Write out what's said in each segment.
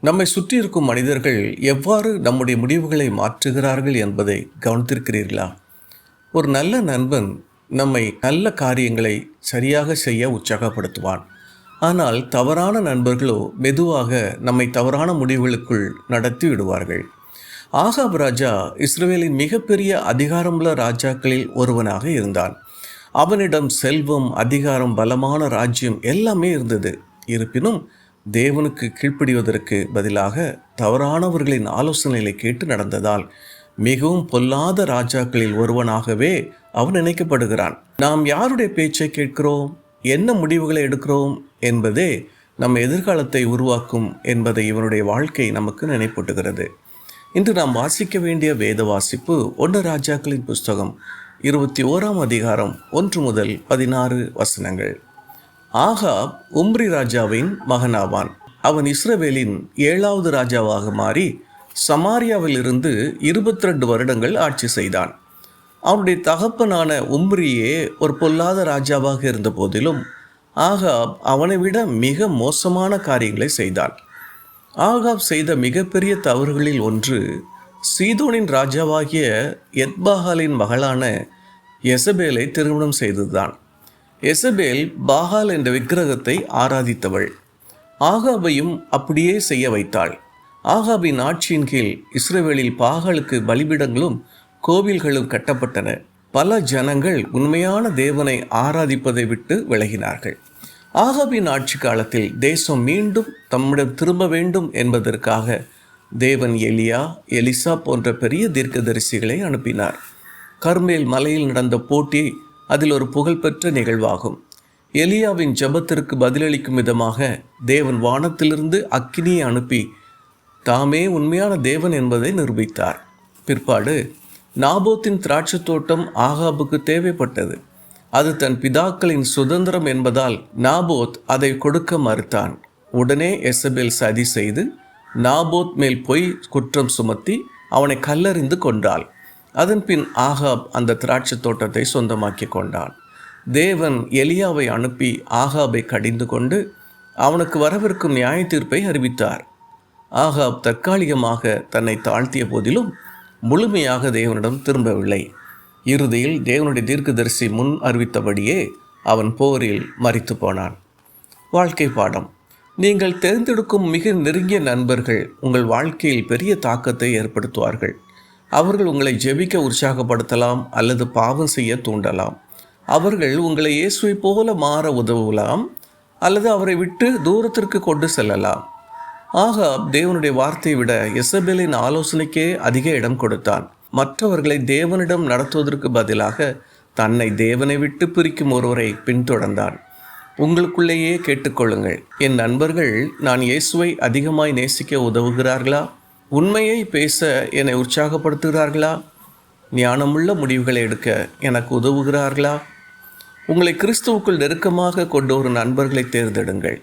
நம்மை சுற்றி இருக்கும் மனிதர்கள் எவ்வாறு நம்முடைய முடிவுகளை மாற்றுகிறார்கள் என்பதை கவனித்திருக்கிறீர்களா? ஒரு நல்ல நண்பன் நம்மை நல்ல காரியங்களை சரியாக செய்ய உற்சாகப்படுத்துவான். ஆனால் தவறான நண்பர்களோ மெதுவாக நம்மை தவறான முடிவுகளுக்குள் நடத்தி விடுவார்கள். ஆகாப் ராஜா இஸ்ரவேலின் மிகப்பெரிய அதிகாரமுள்ள ராஜாக்களில் ஒருவனாக இருந்தான். அவனிடம் செல்வம், அதிகாரம், பலமான ராஜ்யம் எல்லாமே இருந்தது. இருப்பினும் தேவனுக்கு கீழ்ப்படிவதற்கு பதிலாக தவறானவர்களின் ஆலோசனைகளை கேட்டு நடந்ததால் மிகவும் பொல்லாத ராஜாக்களில் ஒருவனாகவே அவன் நினைக்கப்படுகிறான். நாம் யாருடைய பேச்சை கேட்கிறோம், என்ன முடிவுகளை எடுக்கிறோம் என்பதே நம் எதிர்காலத்தை உருவாக்கும் என்பதை இவனுடைய வாழ்க்கை நமக்கு நினைப்பூட்டுகிறது. இன்று நாம் வாசிக்க வேண்டிய வேத வாசிப்பு 1 ராஜாக்களின் புஸ்தகம் 21ஆம் அதிகாரம் 1 முதல் 16 வசனங்கள். ஆகாப் உம்ரி ராஜாவின் மகனாவான். அவன் இஸ்ரவேலின் 7வது ராஜாவாக மாறி சமாரியாவில் இருந்து 22 வருடங்கள் ஆட்சி செய்தான். அவனுடைய தகப்பனான உம்ரியே ஒரு பொல்லாத ராஜாவாக இருந்த போதிலும் ஆகாப் அவனை விட மிக மோசமான காரியங்களை செய்தான். ஆகாப் செய்த மிகப்பெரிய தவறுகளில் ஒன்று சீதோனின் ராஜாவாகிய எத்பாகாலின் மகளான எசபேலை திருமணம் செய்ததுதான். எசபேல் பாகால் என்ற விக்கிரகத்தை ஆராதித்தவள். ஆகாபையும் அப்படியே செய்ய வைத்தாள். ஆகாபின் ஆட்சியின் கீழ் இஸ்ரவேலில் பாகாலுக்கு பலிபீடங்களும் கோவில்களும் கட்டப்பட்டன. பல ஜனங்கள் உண்மையான தேவனை ஆராதிப்பதை விட்டு விலகினார்கள். ஆகாபின் ஆட்சி காலத்தில் தேசம் மீண்டும் தம்மிடம் திரும்ப வேண்டும் என்பதற்காக தேவன் எலியா, எலிசா போன்ற பெரிய தீர்க்கதரிசிகளை அனுப்பினார். கர்மேல் மலையில் நடந்த போட்டி அதில் ஒரு புகழ்பெற்ற நிகழ்வாகும். எலியாவின் ஜெபத்திற்கு பதிலளிக்கும் விதமாக தேவன் வானத்திலிருந்து அக்கினியை அனுப்பி தாமே உண்மையான தேவன் என்பதை நிரூபித்தார். பிற்பாடு நாபோத்தின் திராட்சை தோட்டம் ஆகாபுக்கு தேவைப்பட்டது. அது தன் பிதாக்களின் சுதந்திரம் என்பதால் நாபோத் அதை கொடுக்க மறுத்தான். உடனே எசபேல் சதி செய்து நாபோத் மேல் பொய் குற்றம் சுமத்தி அவனை கல்லறிந்து கொண்டாள். அதன்பின் ஆகாப் அந்த திராட்சை தோட்டத்தை சொந்தமாக்கி கொண்டான். தேவன் எலியாவை அனுப்பி ஆகாபை கடிந்து கொண்டு அவனுக்கு வரவிருக்கும் நியாய தீர்ப்பை அறிவித்தார். ஆகாப் தற்காலிகமாக தன்னை தாழ்த்திய போதிலும் முழுமையாக தேவனிடம் திரும்பவில்லை. இறுதியில் தேவனுடைய தீர்க்கதரிசி முன் அறிவித்தபடியே அவன் போரில் மரித்து போனான். வாழ்க்கை பாடம்: நீங்கள் தேர்ந்தெடுக்கும் மிக நெருங்கிய நண்பர்கள் உங்கள் வாழ்க்கையில் பெரிய தாக்கத்தை ஏற்படுத்துவார்கள். அவர்கள் உங்களை ஜெபிக்க உற்சாகப்படுத்தலாம் அல்லது பாவம் செய்ய தூண்டலாம். அவர்கள் உங்களை இயேசுவை போல மாற உதவலாம் அல்லது அவரை விட்டு தூரத்திற்கு கொண்டு செல்லலாம். ஆகாப் தேவனுடைய வார்த்தையை விட எசபேலின் ஆலோசனைக்கே அதிக இடம் கொடுத்தான். மற்றவர்களை தேவனிடம் நடத்துவதற்கு பதிலாக தன்னை தேவனை விட்டு பிரிக்கும் ஒருவரை பின்தொடர்ந்தான். உங்களுக்குள்ளேயே கேட்டுக்கொள்ளுங்கள், என் நண்பர்கள் நான் இயேசுவை அதிகமாய் நேசிக்க உதவுகிறார்களா? உண்மையை பேச என்னை உற்சாகப்படுத்துகிறார்களா? ஞானமுள்ள முடிவுகளை எடுக்க எனக்கு உதவுகிறார்களா? உங்களை கிறிஸ்துவுக்குள் நெருக்கமாக கொண்ட ஒரு நண்பர்களை தேர்ந்தெடுங்கள்.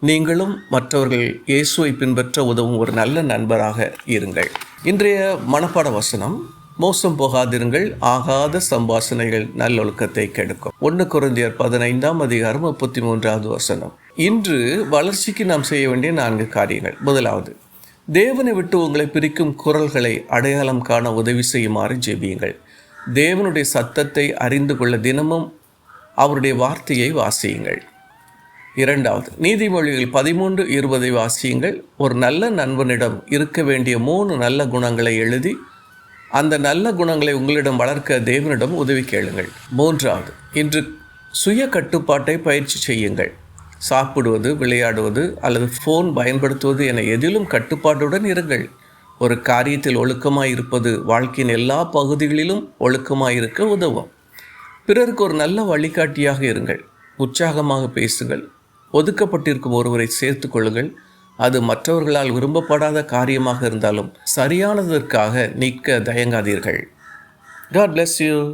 நீங்களும் மற்றவர்கள் இயேசுவை பின்பற்ற உதவும் ஒரு நல்ல நண்பராக இருங்கள். இன்றைய மனப்பாட வசனம்: மோசம் போகாதிருங்கள், ஆகாத சம்பாஷணைகள் நல்லொழுக்கத்தை கெடுக்கும். 1 கொரிந்தியர் 15ஆம் அதிகாரம் 33வது வசனம். இன்று வளர்ச்சிக்கு நாம் செய்ய வேண்டிய 4 காரியங்கள். முதலாவது, தேவனை விட்டு உங்களை பிரிக்கும் குரல்களை அடையாளம் காண உதவி செய்யுமாறு ஜெபியுங்கள். தேவனுடைய சத்தத்தை அறிந்து கொள்ள தினமும் அவருடைய வார்த்தையை வாசியுங்கள். இரண்டாவது, நீதிமொழிகள் 13:20 வாசியுங்கள். ஒரு நல்ல நண்பனிடம் இருக்க வேண்டிய 3 நல்ல குணங்களை எழுதி அந்த நல்ல குணங்களை உங்களிடம் வளர்க்க தேவனிடம் உதவி கேளுங்கள். மூன்றாவது, இன்று சுய கட்டுப்பாட்டை பயிற்சி செய்யுங்கள். சாப்பிடுவது, விளையாடுவது அல்லது ஃபோன் பயன்படுத்துவது என எதிலும் கட்டுப்பாட்டுடன் இருங்கள். ஒரு காரியத்தில் ஒழுக்கமாய் இருப்பது வாழ்க்கையின் எல்லா பகுதிகளிலும் ஒழுக்கமாயிருக்க உதவும். பிறருக்கு ஒரு நல்ல வழிகாட்டியாக இருங்கள். உற்சாகமாக பேசுங்கள். ஒதுக்கப்பட்டிருக்கும் ஒருவரை சேர்த்து கொள்ளுங்கள். அது மற்றவர்களால் விரும்பப்படாத காரியமாக இருந்தாலும் சரியானதற்காக நீக்க தயங்காதீர்கள். God bless you.